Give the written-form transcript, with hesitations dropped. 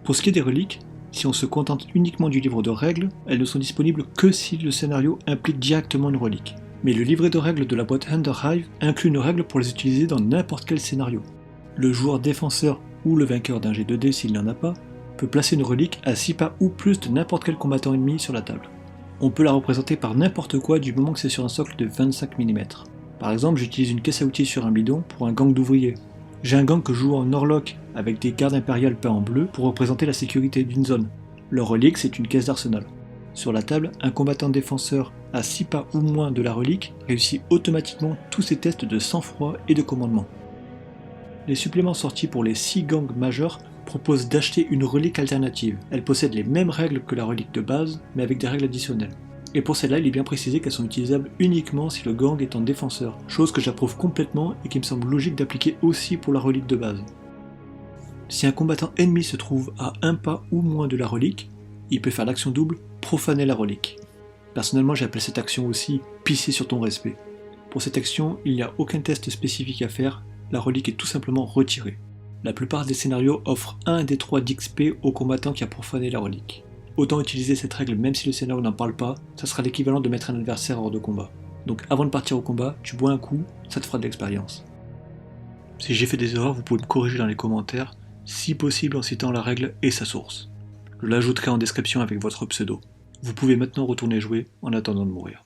Pour ce qui est des reliques, si on se contente uniquement du livre de règles, elles ne sont disponibles que si le scénario implique directement une relique. Mais le livret de règles de la boîte Underhive inclut une règle pour les utiliser dans n'importe quel scénario. Le joueur défenseur ou le vainqueur d'un G2D s'il n'en a pas, peut placer une relique à 6 pas ou plus de n'importe quel combattant ennemi sur la table. On peut la représenter par n'importe quoi du moment que c'est sur un socle de 25 mm. Par exemple, j'utilise une caisse à outils sur un bidon pour un gang d'ouvriers. J'ai un gang que je joue en Orlok avec des gardes impériales peints en bleu pour représenter la sécurité d'une zone. Leur relique, c'est une caisse d'arsenal. Sur la table, un combattant défenseur à 6 pas ou moins de la relique réussit automatiquement tous ses tests de sang-froid et de commandement. Les suppléments sortis pour les 6 gangs majeurs proposent d'acheter une relique alternative. Elle possède les mêmes règles que la relique de base, mais avec des règles additionnelles. Et pour celle-là, il est bien précisé qu'elles sont utilisables uniquement si le gang est en défenseur, chose que j'approuve complètement et qui me semble logique d'appliquer aussi pour la relique de base. Si un combattant ennemi se trouve à 1 pas ou moins de la relique, il peut faire l'action double « profaner la relique ». Personnellement, j'appelle cette action aussi « pisser sur ton respect ». Pour cette action, il n'y a aucun test spécifique à faire, la relique est tout simplement retirée. La plupart des scénarios offrent 1 des 3 d'XP au combattant qui a profané la relique. Autant utiliser cette règle même si le scénario n'en parle pas, ça sera l'équivalent de mettre un adversaire hors de combat. Donc avant de partir au combat, tu bois un coup, ça te fera de l'expérience. Si j'ai fait des erreurs, vous pouvez me corriger dans les commentaires, si possible en citant la règle et sa source. Je l'ajouterai en description avec votre pseudo. Vous pouvez maintenant retourner jouer en attendant de mourir.